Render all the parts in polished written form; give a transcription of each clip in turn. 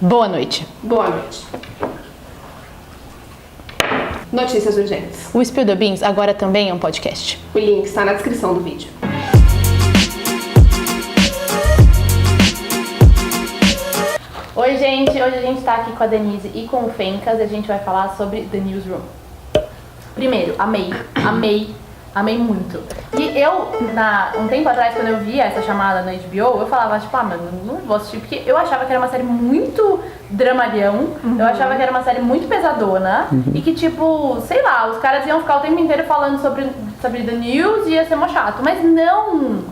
Boa noite. Boa noite. Notícias urgentes. O Spill the Beans agora também é um podcast. O link está na descrição do vídeo. Oi, gente. Hoje a gente tá aqui com a Denise e com o Fencas e a gente vai falar sobre The Newsroom. Primeiro, amei muito. E eu, um tempo atrás, quando eu via essa chamada na HBO, eu falava, tipo, mano, não vou assistir, porque eu achava que era uma série muito dramalhão, eu achava que era uma série muito pesadona, e que, tipo, sei lá, os caras iam ficar o tempo inteiro falando sobre The News e ia ser mó chato, mas não!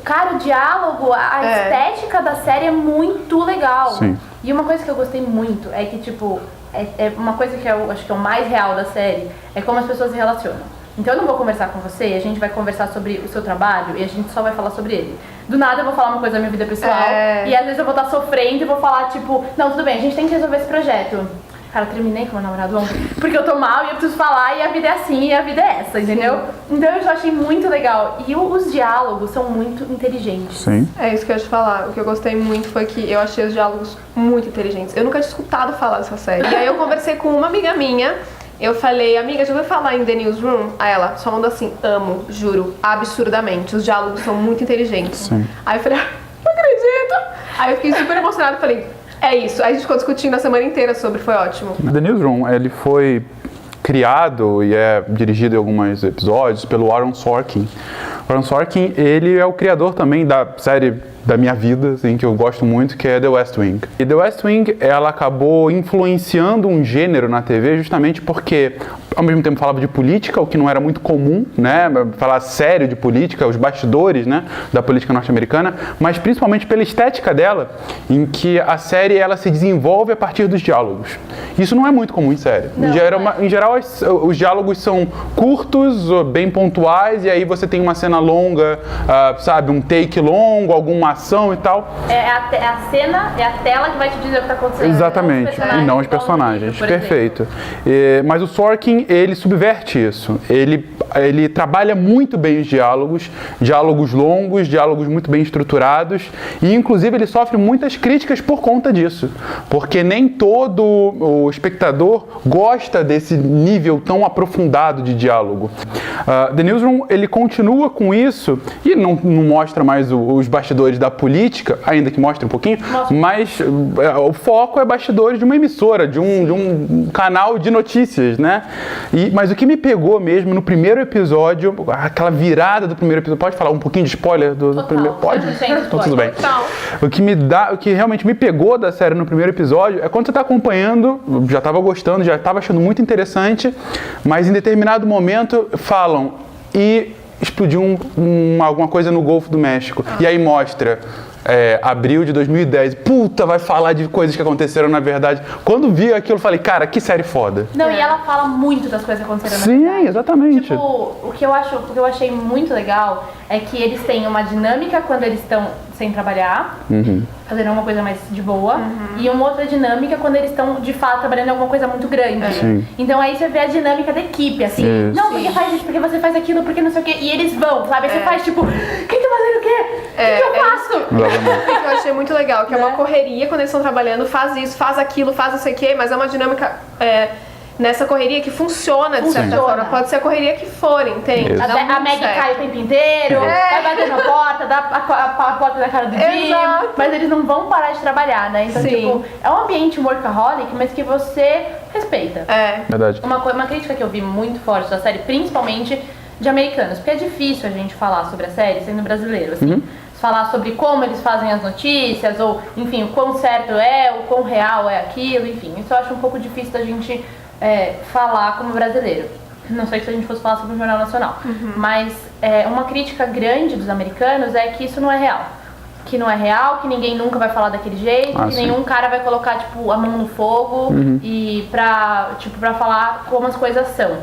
Cara, o diálogo, a estética da série é muito legal. Sim. E uma coisa que eu gostei muito é que, tipo, é uma coisa que eu acho que é o mais real da série, é como as pessoas se relacionam. Então eu não vou conversar com você, a gente vai conversar sobre o seu trabalho e a gente só vai falar sobre ele. Do nada eu vou falar uma coisa da minha vida pessoal e às vezes eu vou estar sofrendo e vou falar tipo, não, tudo bem, a gente tem que resolver esse projeto. Cara, eu terminei com meu namorado ontem porque eu tô mal e eu preciso falar e a vida é assim e a vida é essa, entendeu? Sim. Então eu já achei muito legal. E os diálogos são muito inteligentes. Sim. É isso que eu ia te falar. O que eu gostei muito foi que eu achei os diálogos muito inteligentes. Eu nunca tinha escutado falar dessa série. E aí eu conversei com uma amiga minha. Eu falei, amiga, já ouviu falar em The Newsroom? Aí ela só mandou assim, amo, juro, absurdamente. Os diálogos são muito inteligentes. Sim. Aí eu falei, não acredito. Aí eu fiquei super emocionada e falei, é isso. Aí a gente ficou discutindo a semana inteira sobre, foi ótimo. The Newsroom, ele foi criado e é dirigido em alguns episódios pelo Aaron Sorkin. O Aaron Sorkin, ele é o criador também da série da minha vida, assim, que eu gosto muito, que é The West Wing. E The West Wing, ela acabou influenciando um gênero na TV justamente porque, ao mesmo tempo, falava de política, o que não era muito comum, né, falar sério de política, os bastidores, né, da política norte-americana, mas principalmente pela estética dela, em que a série, ela se desenvolve a partir dos diálogos. Isso não é muito comum em série. Em geral, os diálogos são curtos, bem pontuais, e aí você tem uma cena longa, sabe, um take longo, alguma ação e tal. É a cena, é a tela que vai te dizer o que tá acontecendo. Exatamente, e não os personagens. Perfeito. Mas o Sorkin, ele subverte isso. Ele trabalha muito bem os diálogos longos, diálogos muito bem estruturados, e inclusive ele sofre muitas críticas por conta disso, porque nem todo o espectador gosta desse nível tão aprofundado de diálogo. The Newsroom, ele continua com isso, e não mostra mais os bastidores da política, ainda que mostre um pouquinho, mas o foco é bastidores de uma emissora, de um canal de notícias, né? Mas o que me pegou mesmo no primeiro episódio, aquela virada do primeiro episódio, pode falar um pouquinho de spoiler do primeiro? Pode? Então tudo bem. O que realmente me pegou da série no primeiro episódio é quando você está acompanhando, já estava gostando, já estava achando muito interessante, mas em determinado momento falam e explodiu alguma coisa no Golfo do México. E aí mostra abril de 2010. Puta, vai falar de coisas que aconteceram na verdade. Quando vi aquilo, eu falei, cara, que série foda. Não, e ela fala muito das coisas que aconteceram na verdade. Sim, exatamente. Tipo, o que eu achei muito legal é que eles têm uma dinâmica quando eles estão sem trabalhar, fazendo alguma coisa mais de boa, e uma outra dinâmica quando eles estão, de fato, trabalhando em alguma coisa muito grande. Sim. Então aí você vê a dinâmica da equipe, assim. Isso. Não, porque faz isso, porque você faz aquilo, porque não sei o quê. E eles vão, sabe? Aí você faz tipo, quem tá fazendo o quê? O que eu faço? Exatamente. Eu achei muito legal, que é uma correria quando eles estão trabalhando, faz isso, faz aquilo, faz não sei o quê, mas é uma dinâmica nessa correria que funciona de certa forma. Pode ser a correria que for, entende? A Maggie cai o tempo inteiro, vai bater na porta, dá a porta na cara do Jim, mas eles não vão parar de trabalhar, né? Então, tipo, é um ambiente workaholic, mas que você respeita. Verdade. Uma crítica que eu vi muito forte da série, principalmente de americanos, porque é difícil a gente falar sobre a série sendo brasileiro, assim. Falar sobre como eles fazem as notícias, ou, enfim, o quão certo é, o quão real é aquilo, enfim. Isso eu acho um pouco difícil da gente falar como brasileiro. Não sei se a gente fosse falar sobre o Jornal Nacional. Mas uma crítica grande dos americanos é que isso não é real. Que não é real, que ninguém nunca vai falar daquele jeito, que nenhum cara vai colocar, tipo, a mão no fogo e pra falar como as coisas são.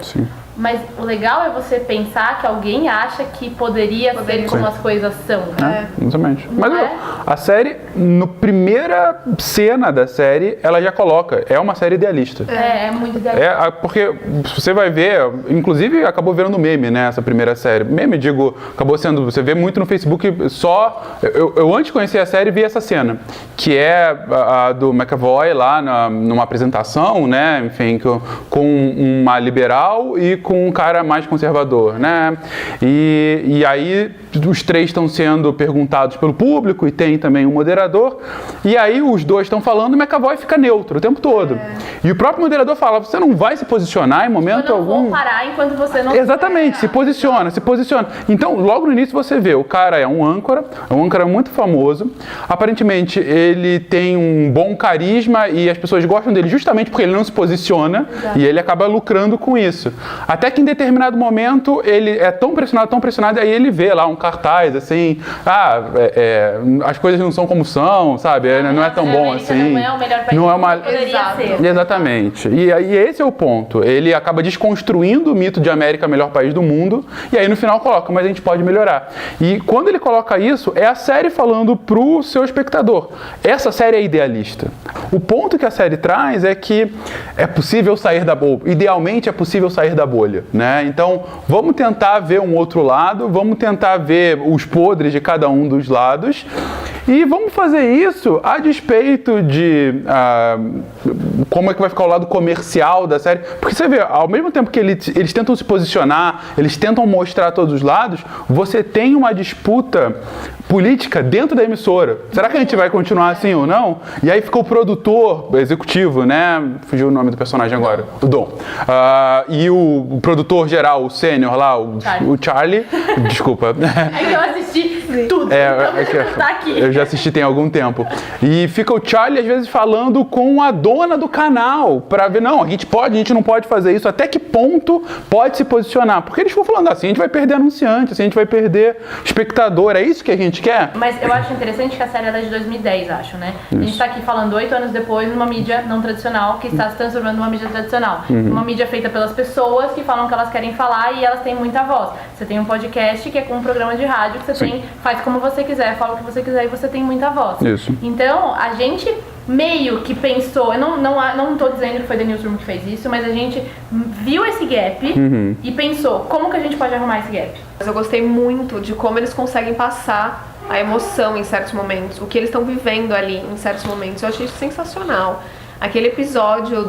Mas o legal é você pensar que alguém acha que poderia ser como as coisas são, né? Exatamente. Não Mas é? a série, no primeira cena da série, ela já coloca, é uma série idealista. É muito idealista. Porque você vai ver, inclusive acabou virando meme, né, essa primeira série. Meme, digo, acabou sendo, você vê muito no Facebook, só... Eu antes de conhecer a série, vi essa cena, que é a do McAvoy lá numa apresentação, né, enfim, com uma liberal e com um cara mais conservador, né, e aí os três estão sendo perguntados pelo público e tem também um moderador, e aí os dois estão falando e o McAvoy fica neutro o tempo todo. E o próprio moderador fala, você não vai se posicionar em momento algum? Eu não vou parar enquanto você não... Exatamente, se posiciona. Então, logo no início você vê, o cara é um âncora muito famoso, aparentemente ele tem um bom carisma e as pessoas gostam dele justamente porque ele não se posiciona. Exato. E ele acaba lucrando com isso. Até que em determinado momento ele é tão pressionado, aí ele vê lá um cartaz assim, as coisas não são como são, sabe? Não é tão bom assim. Não é o melhor país que poderia ser. Exatamente. E aí esse é o ponto. Ele acaba desconstruindo o mito de América melhor país do mundo, e aí no final coloca, mas a gente pode melhorar. E quando ele coloca isso, é a série falando pro seu espectador. Essa série é idealista. O ponto que a série traz é que é possível sair da bolha. Idealmente é possível sair da bolha, né? Então, vamos tentar ver um outro lado, vamos tentar ver os podres de cada um dos lados e vamos fazer isso a despeito de como é que vai ficar o lado comercial da série. Porque você vê, ao mesmo tempo que eles tentam se posicionar, eles tentam mostrar todos os lados, você tem uma disputa política dentro da emissora. Será que a gente vai continuar assim ou não? E aí fica o produtor executivo, né? Fugiu o nome do personagem agora. O Dom. E o produtor geral, o sênior lá, o Charlie. Desculpa. É que eu assisti tudo. Tá aqui. Eu já assisti tem algum tempo. E fica o Charlie, às vezes, falando com a dona do canal pra ver, não, a gente não pode fazer isso. Até que ponto pode se posicionar? Porque eles ficam falando assim, a gente vai perder anunciante, assim, a gente vai perder espectador. É isso que a gente quer? Mas eu acho interessante que a série é de 2010, acho, né? Isso. A gente tá aqui falando 8 anos depois numa mídia não tradicional que está se transformando numa mídia tradicional. Uma mídia feita pelas pessoas que falam o que elas querem falar e elas têm muita voz. Você tem um podcast que é com um programa de rádio que você faz como você quiser, fala o que você quiser e você tem muita voz. Isso. Então, a gente meio que pensou, eu não tô dizendo que foi The Newsroom que fez isso, mas a gente viu esse gap e pensou, como que a gente pode arrumar esse gap? Mas eu gostei muito de como eles conseguem passar a emoção em certos momentos, o que eles estão vivendo ali em certos momentos. Eu achei isso sensacional. Aquele episódio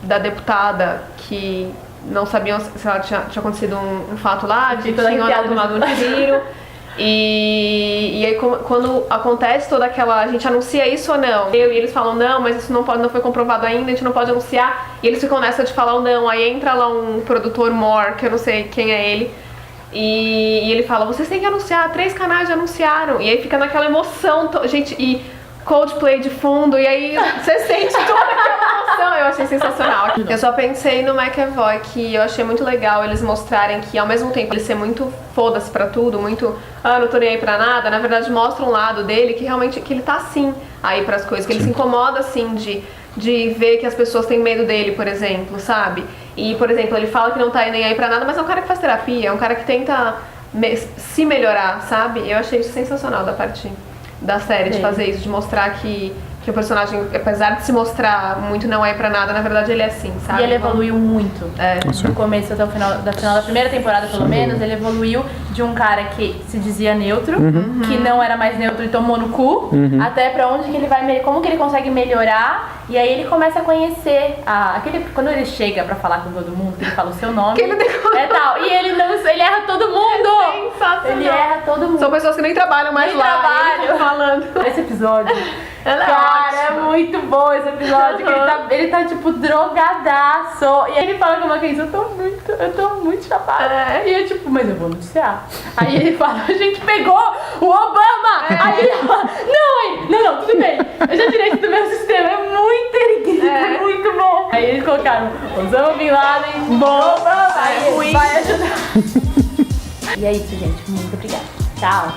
da deputada que não sabiam se ela tinha acontecido um fato lá, de tinham tomado um tiro. E aí quando acontece toda aquela, a gente anuncia isso ou não? E eles falam, não, mas isso não foi comprovado ainda, a gente não pode anunciar. E eles ficam nessa de falar ou não. Aí entra lá um produtor mor, que eu não sei quem é ele, e ele fala, vocês têm que anunciar, 3 canais já anunciaram. E aí fica naquela emoção, gente, e Coldplay de fundo, e aí você sente toda aquela emoção. Eu achei sensacional. Eu só pensei no McAvoy, que eu achei muito legal eles mostrarem que ao mesmo tempo ele ser muito foda-se pra tudo, muito, não tô nem aí pra nada, na verdade mostra um lado dele que realmente, que ele tá assim aí pras coisas, que ele se incomoda assim de ver que as pessoas têm medo dele, por exemplo, sabe? E, por exemplo, ele fala que não tá nem aí pra nada, mas é um cara que faz terapia, é um cara que tenta se melhorar, sabe? Eu achei isso sensacional da parte da série, de fazer isso, de mostrar que o personagem, apesar de se mostrar muito não é pra nada, na verdade ele é assim, sabe? E ele evoluiu muito. Do começo até o final da primeira temporada, pelo menos, ele evoluiu de um cara que se dizia neutro, que não era mais neutro e tomou no cu, até pra onde que ele vai, como que ele consegue melhorar, e aí ele começa a conhecer quando ele chega pra falar com todo mundo, ele fala o seu nome, tal, e ele erra todo mundo! Sensacional. Ele erra todo mundo. São pessoas que nem trabalham mais lá, e ele tá falando. Esse episódio, cara, é muito bom esse episódio, que ele tá tipo drogadaço, e aí ele fala com uma criança, eu tô muito chapada, e eu tipo, mas eu vou noticiar. Aí ele fala, a gente pegou o Obama! Aí ele fala, não, tudo bem, eu já tirei isso do meu sistema, é muito erguido, é muito bom. Aí eles colocaram, Osama Bin Laden, bom, aí vai ajudar. E é isso, gente, muito obrigada. Tchau.